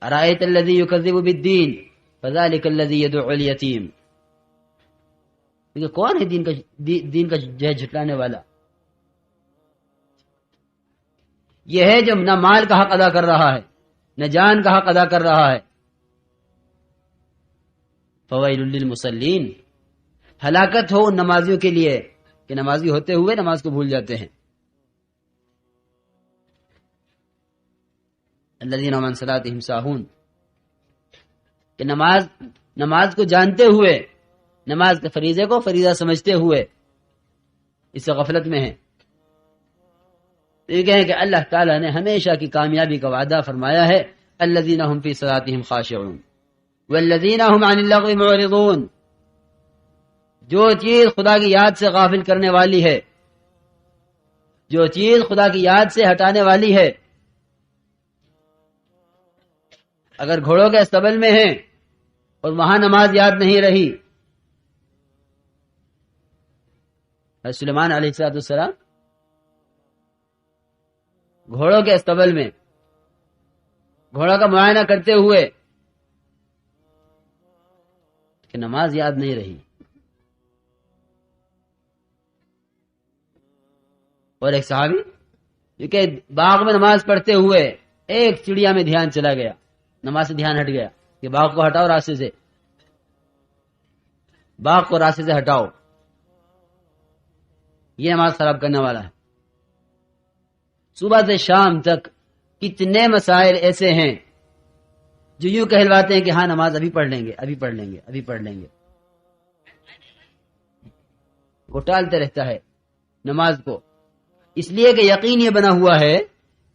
ارأیت الذی یکذب بالدین فذلک الذی یدعو الیتیم. کون ہے دین کا جھٹلانے والا؟ یہ ہے جو نہ مال کا حق ادا کر رہا ہے نہ جان کا حق ادا کر رہا ہے. فویل للمصلین، ہلاکت ہو ان نمازیوں کے لیے کہ نمازی ہوتے ہوئے نماز کو بھول جاتے ہیں. الذین هم عن صلاتهم ساہون، کہ نماز کو جانتے ہوئے، نماز کے فریضے کو فریضہ سمجھتے ہوئے اس سے غفلت میں ہیں. یہ کہیں کہ اللہ تعالیٰ نے ہمیشہ کی کامیابی کا وعدہ فرمایا ہے، الذین هم فی صلاتهم خاشعون والذین هم عن اللغو معرضون. جو چیز خدا کی یاد سے غافل کرنے والی ہے، جو چیز خدا کی یاد سے ہٹانے والی ہے، اگر گھوڑوں کے استبل میں ہیں اور وہاں نماز یاد نہیں رہی. سلیمان علیہ السلام گھوڑوں کے استبل میں گھوڑا کا معائنہ کرتے ہوئے کہ نماز یاد نہیں رہی. اور ایک صحابی جو کہ باغ میں نماز پڑھتے ہوئے ایک چڑیا میں دھیان چلا گیا، نماز سے دھیان ہٹ گیا کہ باغ کو ہٹاؤ راستے سے، باغ کو راستے سے ہٹاؤ، یہ نماز خراب کرنے والا ہے. صبح سے شام تک کتنے مسائل ایسے ہیں جو یوں کہلواتے ہیں کہ ہاں نماز ابھی پڑھ لیں گے، ابھی پڑھ لیں گے، ابھی پڑھ لیں گے. وہ ٹالتے رہتا ہے نماز کو، اس لیے کہ یقین یہ بنا ہوا ہے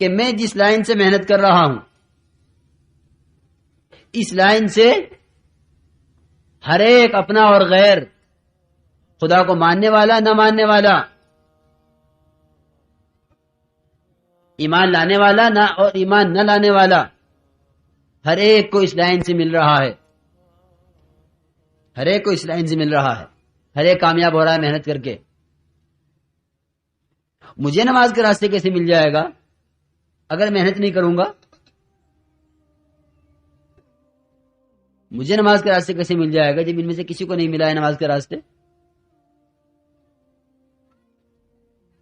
کہ میں جس لائن سے محنت کر رہا ہوں، اس لائن سے ہر ایک اپنا اور غیر، خدا کو ماننے والا نہ ماننے والا، ایمان لانے والا نہ اور ایمان نہ لانے والا، ہر ایک کو اس لائن سے مل رہا ہے، ہر ایک کو اس لائن سے مل رہا ہے، ہر ایک کامیاب ہو رہا ہے محنت کر کے. مجھے نماز کے راستے کیسے مل جائے گا اگر محنت نہیں کروں گا؟ مجھے نماز کے راستے کیسے مل جائے گا جب ان میں سے کسی کو نہیں ملا ہے نماز کے راستے؟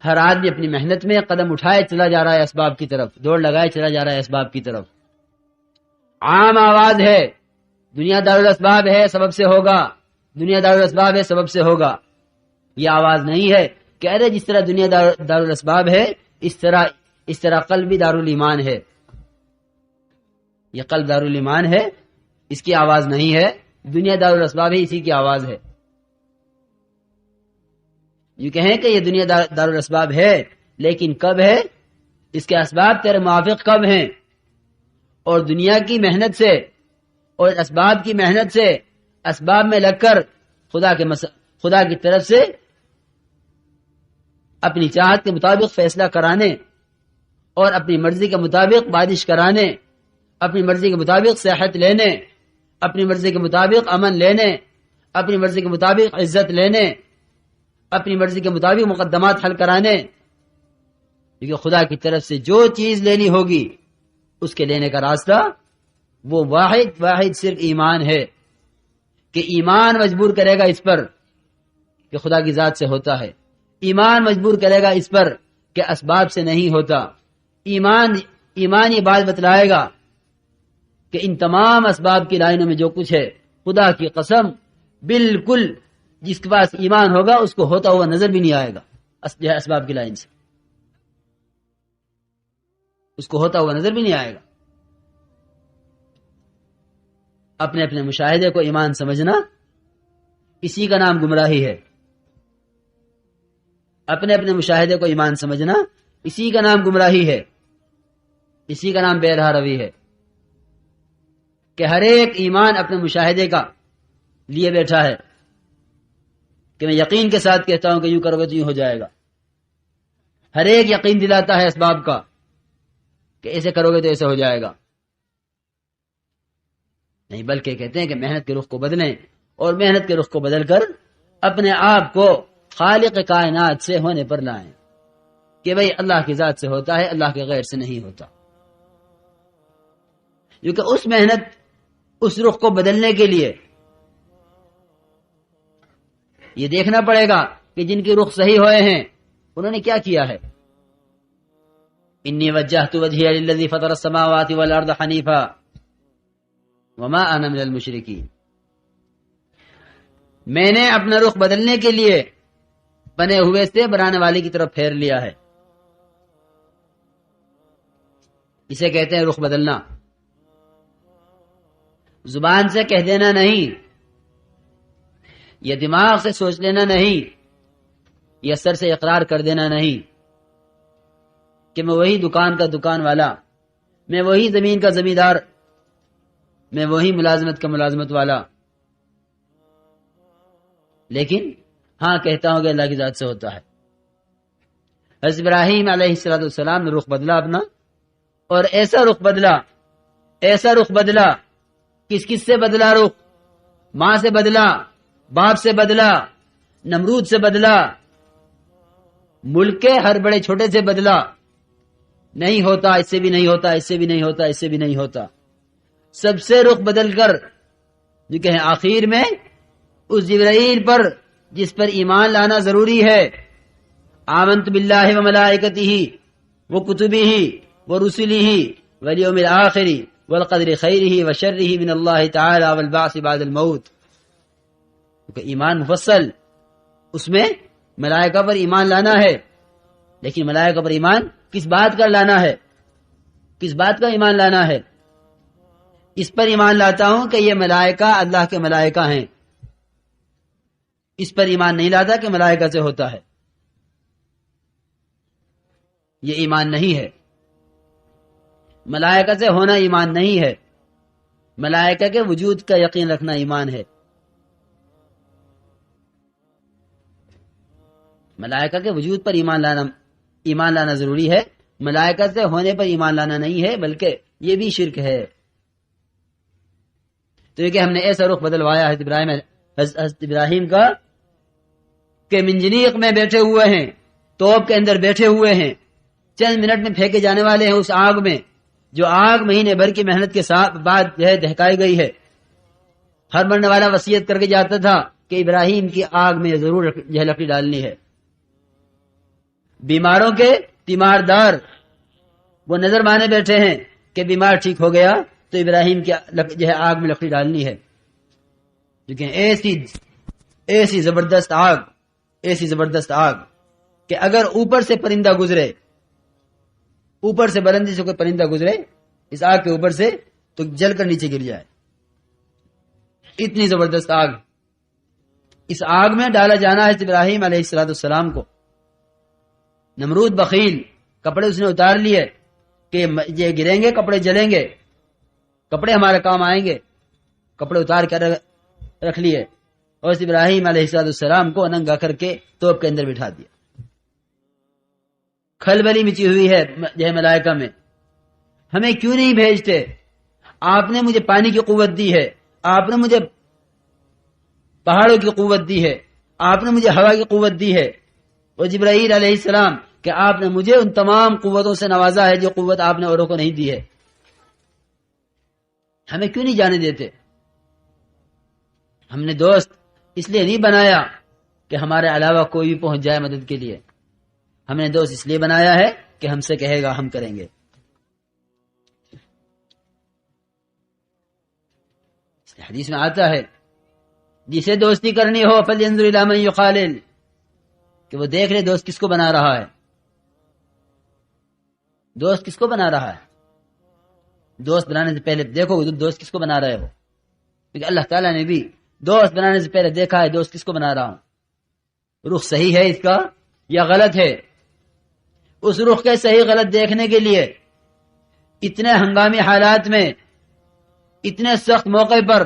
ہر آدمی اپنی محنت میں قدم اٹھائے چلا جا رہا ہے اسباب کی طرف، دوڑ لگائے چلا جا رہا ہے اسباب کی طرف. عام آواز ہے دنیا دارالاسباب ہے سبب سے ہوگا، دنیا دارالاسباب ہے سبب سے ہوگا. یہ آواز نہیں ہے کہ ارے جس طرح دنیا دارالاسباب ہے اس طرح قلب بھی دارالایمان ہے. یہ قلب دارالایمان ہے، اس کی آواز نہیں ہے. دنیا دارالاسباب ہے، اسی کی آواز ہے. یہ کہیں کہ یہ دنیا دارالاسباب ہے، لیکن کب ہے؟ اس کے اسباب تیرے موافق کب ہیں؟ اور دنیا کی محنت سے اور اسباب کی محنت سے اسباب میں لگ کر خدا کی طرف سے اپنی چاہت کے مطابق فیصلہ کرانے اور اپنی مرضی کے مطابق بارش کرانے، اپنی مرضی کے مطابق صحت لینے، اپنی مرضی کے مطابق امن لینے، اپنی مرضی کے مطابق عزت لینے، اپنی مرضی کے مطابق مقدمات حل کرانے. کیونکہ خدا کی طرف سے جو چیز لینی ہوگی اس کے لینے کا راستہ وہ واحد صرف ایمان ہے. کہ ایمان مجبور کرے گا اس پر کہ خدا کی ذات سے ہوتا ہے، ایمان مجبور کرے گا اس پر کہ اسباب سے نہیں ہوتا. ایمان یہ بات بتلائے گا کہ ان تمام اسباب کی لائنوں میں جو کچھ ہے، خدا کی قسم بالکل جس کے پاس ایمان ہوگا اس کو ہوتا ہوا نظر بھی نہیں آئے گا. اسباب کی لائن سے اس کو ہوتا ہوا نظر بھی نہیں آئے گا. اپنے اپنے مشاہدے کو ایمان سمجھنا اسی کا نام گمراہی ہے. اپنے اپنے مشاہدے کو ایمان سمجھنا اسی کا نام گمراہی ہے، اسی کا نام بے راہ روی ہے. کہ ہر ایک ایمان اپنے مشاہدے کا لیے بیٹھا ہے کہ میں یقین کے ساتھ کہتا ہوں کہ یوں کرو گے تو یوں ہو جائے گا. ہر ایک یقین دلاتا ہے اسباب کا کہ ایسے کرو گے تو ایسے ہو جائے گا. نہیں، بلکہ کہتے ہیں کہ محنت کے رخ کو بدلیں اور محنت کے رخ کو بدل کر اپنے آپ کو خالق کائنات سے ہونے پر لائیں کہ بھئی اللہ کی ذات سے ہوتا ہے، اللہ کے غیر سے نہیں ہوتا. کیونکہ اس محنت اس رخ کو بدلنے کے لیے یہ دیکھنا پڑے گا کہ جن کی رخ صحیح ہوئے ہیں انہوں نے کیا کیا ہے. انی وجہت وجہی للذی فطر السماوات والارض حنیفا وما انا من المشرکین. میں نے اپنا رخ بدلنے کے لیے بنے ہوئے سے بنانے والے کی طرف پھیر لیا ہے. اسے کہتے ہیں رخ بدلنا. زبان سے کہہ دینا نہیں، یہ دماغ سے سوچ لینا نہیں، یہ سر سے اقرار کر دینا نہیں کہ میں وہی دکان کا دکان والا، میں وہی زمین کا زمیندار، میں وہی ملازمت کا ملازمت والا. لیکن ہاں کہتا ہوں کہ اللہ کی ذات سے ہوتا ہے. حضرت ابراہیم علیہ السلام نے رخ بدلا اپنا، اور ایسا رخ بدلا. کس کس سے بدلا رخ؟ ماں سے بدلا، باپ سے بدلا، نمرود سے بدلا، ملک کے ہر بڑے چھوٹے سے بدلا. نہیں ہوتا، اس سے بھی نہیں ہوتا، اس سے بھی نہیں ہوتا، اس سے بھی نہیں ہوتا. سب سے رخ بدل کر جو کہ آخر میں اس جبرائیل پر جس پر ایمان لانا ضروری ہے، آمنت باللہ و ملائکتہ و کتبہ و رسلہ والیوم الآخر والقدر خیرہ و شرہ من اللہ تعالی والبعث بعد الموت. کیونکہ ایمان مفصل، اس میں ملائکہ پر ایمان لانا ہے. لیکن ملائکہ پر ایمان کس بات کا لانا ہے؟ کس بات کا ایمان لانا ہے؟ اس پر ایمان لاتا ہوں کہ یہ ملائکہ اللہ کے ملائکہ ہیں. اس پر ایمان نہیں لاتا کہ ملائکہ سے ہوتا ہے. یہ ایمان نہیں ہے. ملائکہ سے ہونا ایمان نہیں ہے. ملائکہ کے وجود کا یقین رکھنا ایمان ہے. ملائکہ کے وجود پر ایمان لانا ضروری ہے. ملائکہ سے ہونے پر ایمان لانا نہیں ہے، بلکہ یہ بھی شرک ہے. تو یہ کہ ہم نے ایسا رخ بدلوایا حضرت ابراہیم کا کہ منجنیق میں بیٹھے ہوئے ہیں، توپ کے اندر بیٹھے ہوئے ہیں، چند منٹ میں پھینکے جانے والے ہیں اس آگ میں، جو آگ مہینے بھر کی محنت کے ساتھ بعد دہکائی گئی ہے. ہر مرنے والا وصیت کر کے جاتا تھا کہ ابراہیم کی آگ میں ضرور لکڑی ڈالنی ہے. بیماروں کے تیماردار وہ نظر مانے بیٹھے ہیں کہ بیمار ٹھیک ہو گیا تو ابراہیم کی آگ میں لکڑی ڈالنی ہے. لیکن ایسی زبردست آگ کہ اگر اوپر سے پرندہ گزرے، اوپر سے بلندی سے کوئی پرندہ گزرے اس آگ کے اوپر سے تو جل کر نیچے گر جائے. اتنی زبردست آگ. اس آگ میں ڈالا جانا ہے ابراہیم علیہ السلام کو. نمرود بخیل، کپڑے اس نے اتار لیے کہ یہ گریں گے، کپڑے جلیں گے، کپڑے ہمارے کام آئیں گے. کپڑے اتار کر رکھ لیے اور ابراہیم علیہ السلام کو ننگا کر کے توپ کے اندر بٹھا دیا. کھلبلی مچی ہوئی ہے ملائکہ میں، ہمیں کیوں نہیں بھیجتے؟ آپ نے مجھے پانی کی قوت دی ہے، آپ نے مجھے پہاڑوں کی قوت دی ہے، آپ نے مجھے ہوا کی قوت دی ہے. اور جبرائیل علیہ السلام کہ آپ نے مجھے ان تمام قوتوں سے نوازا ہے جو قوت آپ نے اوروں کو نہیں دی ہے. ہمیں کیوں نہیں جانے دیتے؟ ہم نے دوست اس لیے نہیں بنایا کہ ہمارے علاوہ کوئی بھی پہنچ جائے مدد کے لیے. ہم نے دوست اس لیے بنایا ہے کہ ہم سے کہے گا ہم کریں گے. اس حدیث میں آتا ہے جسے دوستی کرنی ہو فلینظر الی من یخالل، کہ وہ دیکھ لے دوست کس کو بنا رہا ہے. دوست کس کو بنا رہا ہے؟ دوست بنانے سے پہلے دیکھو دوست کس کو بنا رہے ہو. کیونکہ اللہ تعالیٰ نے بھی دوست بنانے سے پہلے دیکھا ہے دوست کس کو بنا رہا ہوں. رخ صحیح ہے اس کا یا غلط ہے؟ اس رخ کے صحیح غلط دیکھنے کے لیے اتنے ہنگامی حالات میں، اتنے سخت موقع پر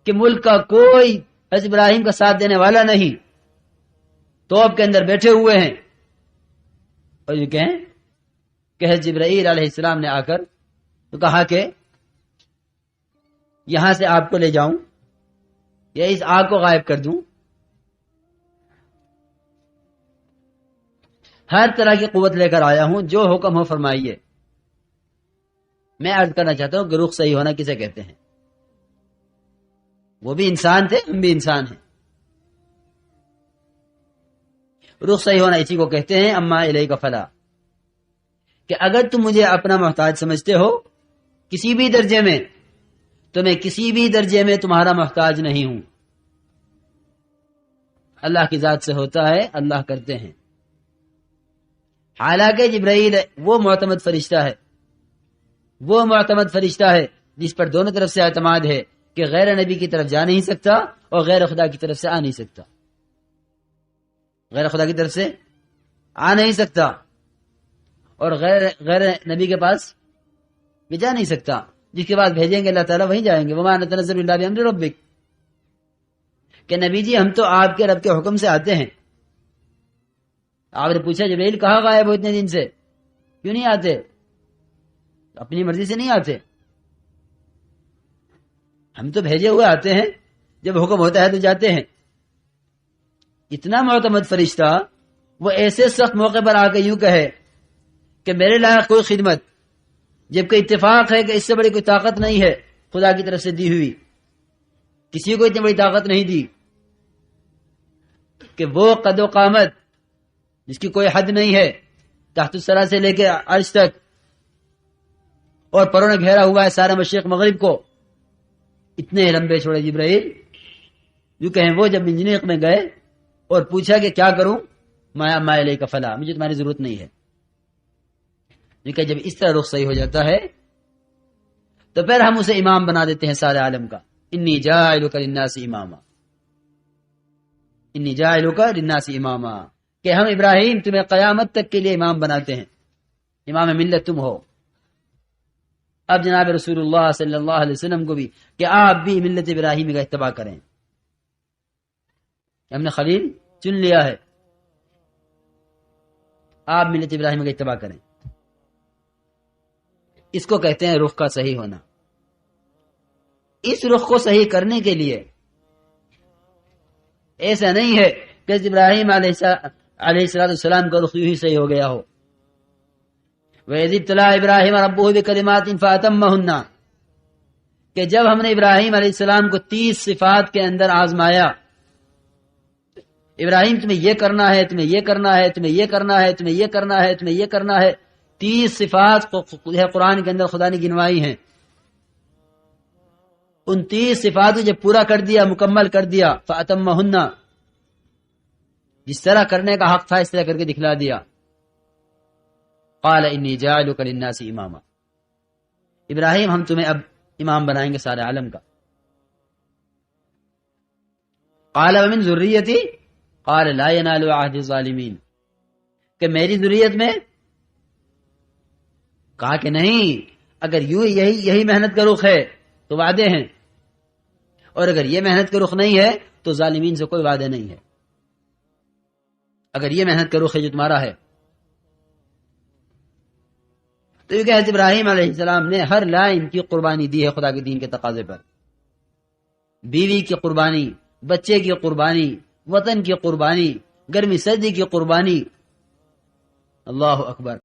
کہ ملک کا کوئی حضرت ابراہیم کا ساتھ دینے والا نہیں، توپ کے اندر بیٹھے ہوئے ہیں، اور یہ کہیں کہ حضرت جبرائیل علیہ السلام نے آ کر تو کہا کہ یہاں سے آپ کو لے جاؤں یا اس آگ کو غائب کر دوں. ہر طرح کی قوت لے کر آیا ہوں، جو حکم ہو فرمائیے. میں عرض کرنا چاہتا ہوں کہ رخ صحیح ہونا کسے کہتے ہیں؟ وہ بھی انسان تھے، ہم بھی انسان ہیں۔ رخ صحیح ہونا اسی کو کہتے ہیں اما الیک فلا، کہ اگر تم مجھے اپنا محتاج سمجھتے ہو کسی بھی درجے میں، تو میں کسی بھی درجے میں تمہارا محتاج نہیں ہوں۔ اللہ کی ذات سے ہوتا ہے، اللہ کرتے ہیں۔ حالانکہ جبرائیل وہ معتمد فرشتہ ہے، وہ معتمد فرشتہ ہے جس پر دونوں طرف سے اعتماد ہے کہ غیر نبی کی طرف جا نہیں سکتا اور غیر خدا کی طرف سے آ نہیں سکتا، غیر خدا کی طرف سے آ نہیں سکتا اور غیر نبی کے پاس بھی جا نہیں سکتا۔ جس کے بعد بھیجیں گے اللہ تعالیٰ وہیں جائیں گے۔ وما نتنزل الا بامر ربک، کہ نبی جی ہم تو آپ کے رب کے حکم سے آتے ہیں۔ آپ نے پوچھا جبرائیل کہاں غائب ہو اتنے دن سے، کیوں نہیں آتے؟ اپنی مرضی سے نہیں آتے، ہم تو بھیجے ہوئے آتے ہیں، جب حکم ہوتا ہے تو جاتے ہیں۔ اتنا معتمد فرشتہ وہ ایسے سخت موقع پر آ کے یوں کہے کہ میرے لائق کوئی خدمت، جبکہ اتفاق ہے کہ اس سے بڑی کوئی طاقت نہیں ہے خدا کی طرف سے دی ہوئی، کسی کو اتنی بڑی طاقت نہیں دی کہ وہ قد و قامت جس کی کوئی حد نہیں ہے، تحت الثری سے لے کے عرش تک، اور پروں نے گھیرا ہوا ہے سارا مشرق مغرب کو، اتنے لمبے چھوڑے جبرائیل یوں کہیں۔ وہ جب منجنیق میں گئے اور پوچھا کہ کیا کروں، ما الیک فلا، مجھے تمہاری ضرورت نہیں ہے۔ کیونکہ جب اس طرح رخ صحیح ہو جاتا ہے تو پھر ہم اسے امام بنا دیتے ہیں سارے عالم کا۔ انی جاعلک للناس اماما، انی جاعلک للناس اماما، کہ ہم ابراہیم تمہیں قیامت تک کے لیے امام بناتے ہیں، امام ملت تم ہو۔ اب جناب رسول اللہ صلی اللہ علیہ وسلم کو بھی کہ آپ بھی ملت ابراہیم کا اتباع کریں، ہم نے خلیل چن لیا ہے، آپ ملت ابراہیم کا اتباع کریں۔ اس کو کہتے ہیں رخ کا صحیح ہونا۔ اس رخ کو صحیح کرنے کے لیے ایسا نہیں ہے کہ ابراہیم علیہ السلام کا رخ یوں ہی صحیح ہو گیا ہو۔ وَإِذِ ابْتَلَىٰ إِبْرَاهِيمَ رَبُّهُ بِكَلِمَاتٍ فَأَتَمَّهُنَّ، کہ جب ہم نے ابراہیم علیہ السلام کو 30 صفات کے اندر آزمایا، ابراہیم تمہیں یہ کرنا ہے، تمہیں یہ کرنا ہے، تمہیں یہ کرنا ہے، تمہیں یہ کرنا ہے، تمہیں یہ کرنا ہے، 30 صفات قرآن کے اندر خدا نے گنوائی ہیں۔ ان 30 صفات کو جب پورا کر دیا، مکمل کر دیا، فَأَتَمَّهُنَّ، جس طرح کرنے کا حق تھا اس طرح کر کے دکھلا دیا۔ قال انی جاعلک للناس اماما، ابراہیم ہم تمہیں اب امام بنائیں گے سارے عالم کا۔ قال ومن ذریتی، قال لا ینال عہد الظالمین، کہ میری ذریت میں، کہا کہ نہیں، اگر یوں یہی محنت کا رخ ہے تو وعدے ہیں، اور اگر یہ محنت کا رخ نہیں ہے تو ظالمین سے کوئی وعدے نہیں ہے۔ اگر یہ محنت کا رخ ہے جو تمہارا ہے تو یہ کہ حضرت ابراہیم علیہ السلام نے ہر لائن کی قربانی دی ہے خدا کے دین کے تقاضے پر، بیوی کی قربانی، بچے کی قربانی، وطن کی قربانی، گرمی سردی کی قربانی۔ اللہ اکبر۔